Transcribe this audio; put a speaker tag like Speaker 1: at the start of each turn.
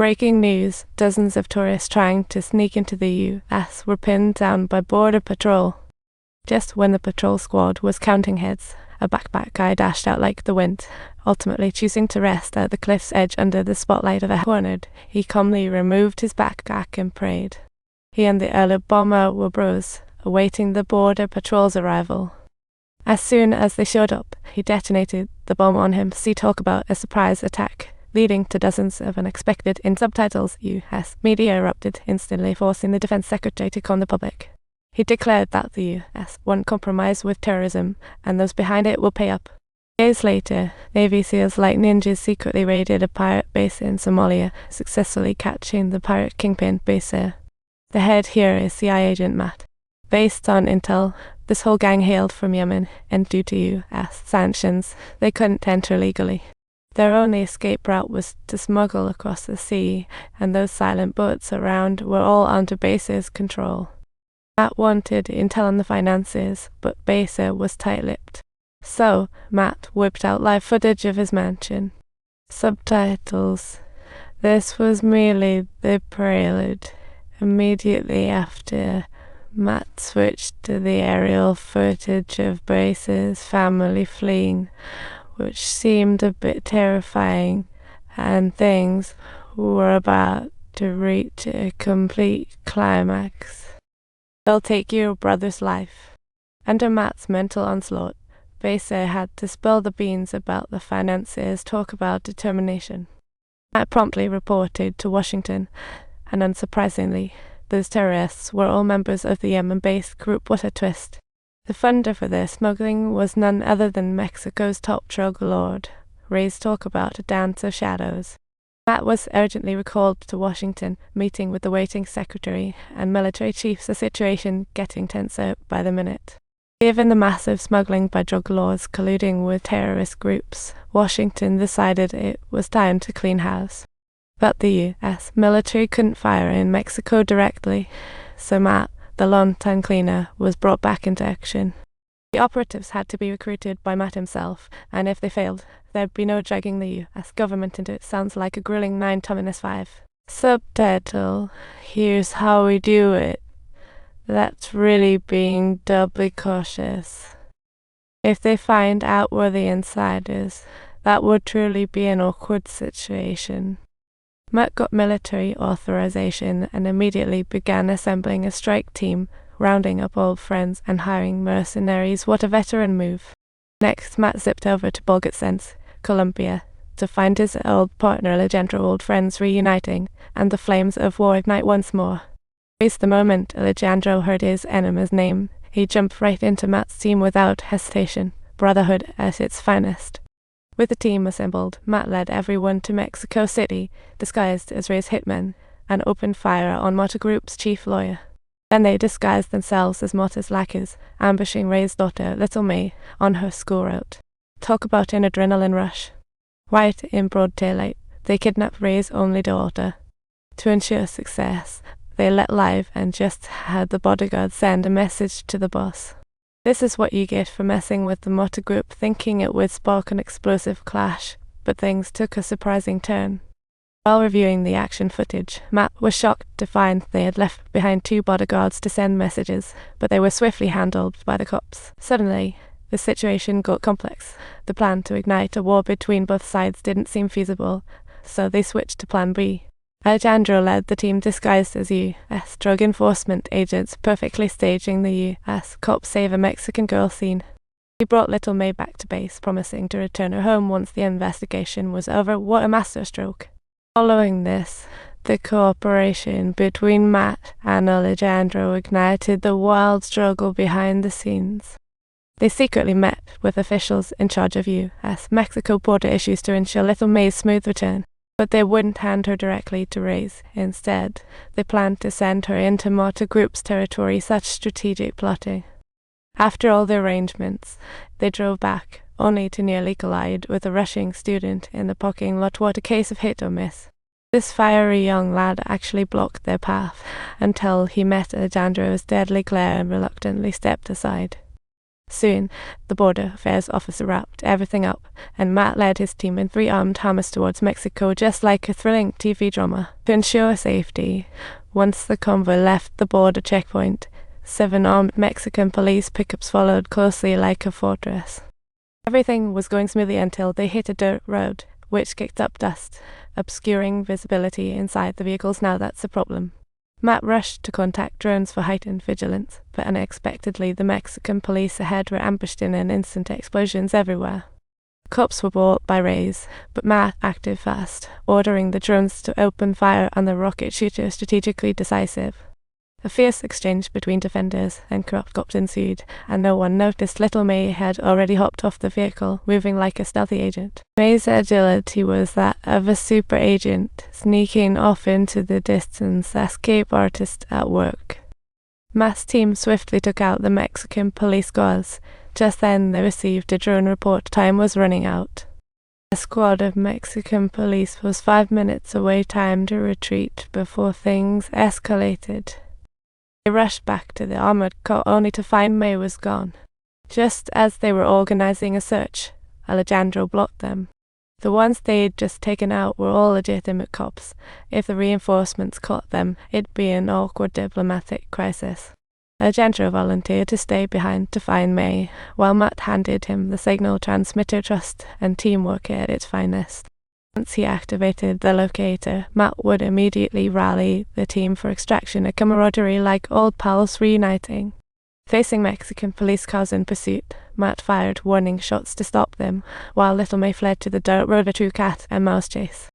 Speaker 1: Breaking news, dozens of tourists trying to sneak into the U.S. were pinned down by Border Patrol. Just when the patrol squad was counting heads, a backpack guy dashed out like the wind, ultimately choosing to rest at the cliff's edge under the spotlight of a cornered. He calmly removed his backpack and prayed. He and the early bomber were bros, awaiting the Border Patrol's arrival. As soon as they showed up, he detonated the bomb on him. See talk about a surprise attack, leading to dozens of unexpected in subtitles. U.S. media erupted, instantly forcing the defense secretary to calm the public. He declared that the U.S. won't compromise with terrorism, and those behind it will pay up. Days later, Navy SEALs like ninjas secretly raided a pirate base in Somalia, successfully catching the pirate kingpin based there. The head here is CIA agent Matt. Based on intel, this whole gang hailed from Yemen, and due to U.S. sanctions, they couldn't enter legally. Their only escape route was to smuggle across the sea, and those silent boats around were all under Base's control. Matt wanted intel on the finances, but Base was tight-lipped. So, Matt whipped out live footage of his mansion. Subtitles. This was merely the prelude. Immediately after, Matt switched to the aerial footage of Base's family fleeing, which seemed a bit terrifying, and things were about to reach a complete climax. They'll take your brother's life. Under Matt's mental onslaught, Base had to spill the beans about the finances, talk about determination. Matt promptly reported to Washington, and unsurprisingly, those terrorists were all members of the Yemen-based group. What a twist. The funder for their smuggling was none other than Mexico's top drug lord. Ray's talk about a dance of shadows. Matt was urgently recalled to Washington, meeting with the waiting secretary and military chiefs, the situation getting tenser by the minute. Given the massive smuggling by drug lords colluding with terrorist groups, Washington decided it was time to clean house. But the U.S. military couldn't fire in Mexico directly, so Matt, the longtime cleaner, was brought back into action. The operatives had to be recruited by Matt himself, and if they failed, there'd be no dragging the U.S. government into it. Sounds like a grueling 9-5. Subtitle. Here's how we do it. That's really being doubly cautious. If they find out we're the insiders, that would truly be an awkward situation. Matt got military authorization and immediately began assembling a strike team, rounding up old friends and hiring mercenaries. What a veteran move. Next, Matt zipped over to Bolgetsense, Colombia, to find his old partner Alejandro, old friends reuniting, and the flames of war ignite once more. The moment Alejandro heard his enemy's name, he jumped right into Matt's team without hesitation, brotherhood at its finest. With the team assembled, Matt led everyone to Mexico City, disguised as Ray's hitmen, and opened fire on Mota Group's chief lawyer. Then they disguised themselves as Mota's lackeys, ambushing Ray's daughter, Little May, on her school route. Talk about an adrenaline rush. Right in broad daylight, they kidnapped Ray's only daughter. To ensure success, they let live and just had the bodyguard send a message to the boss. This is what you get for messing with the Mota Group, thinking it would spark an explosive clash, but things took a surprising turn. While reviewing the action footage, Matt was shocked to find they had left behind 2 bodyguards to send messages, but they were swiftly handled by the cops. Suddenly, the situation got complex. The plan to ignite a war between both sides didn't seem feasible, so they switched to Plan B. Alejandro led the team disguised as U.S. drug enforcement agents, perfectly staging the U.S. cops save a Mexican girl scene. He brought Little May back to base, promising to return her home once the investigation was over. What a masterstroke. Following this, the cooperation between Matt and Alejandro ignited the wild struggle behind the scenes. They secretly met with officials in charge of U.S.-Mexico border issues to ensure Little May's smooth return, but they wouldn't hand her directly to Ray's. Instead, they planned to send her into Mota Group's territory. Such strategic plotting. After all the arrangements, they drove back, only to nearly collide with a rushing student in the parking lot. What a case of hit or miss. This fiery young lad actually blocked their path until he met Alejandro's deadly glare and reluctantly stepped aside. Soon, the border affairs officer wrapped everything up, and Matt led his team in 3 armed hammers towards Mexico, just like a thrilling TV drama. To ensure safety, once the convoy left the border checkpoint, 7 armed Mexican police pickups followed closely like a fortress. Everything was going smoothly until they hit a dirt road, which kicked up dust, obscuring visibility inside the vehicles. Now that's a problem. Matt rushed to contact drones for heightened vigilance, but unexpectedly the Mexican police ahead were ambushed in an instant, explosions everywhere. Cops were brought by Rays, but Matt acted fast, ordering the drones to open fire on the rocket shooter, strategically decisive. A fierce exchange between defenders and corrupt cops ensued, and no one noticed little May had already hopped off the vehicle, moving like a stealthy agent. May's agility was that of a super agent, sneaking off into the distance, escape artist at work. Matt's team swiftly took out the Mexican police squads. Just then they received a drone report time was running out. A squad of Mexican police was 5 minutes away, time to retreat before things escalated. They rushed back to the armored car only to find May was gone. Just as they were organizing a search, Alejandro blocked them. The ones they'd just taken out were all legitimate cops. If the reinforcements caught them, it'd be an awkward diplomatic crisis. Alejandro volunteered to stay behind to find May, while Matt handed him the signal transmitter. Trust and teamwork at its finest. Once he activated the locator, Matt would immediately rally the team for extraction, a camaraderie like old pals reuniting. Facing Mexican police cars in pursuit, Matt fired warning shots to stop them, while little May fled to the dirt road, a true cat and mouse chase.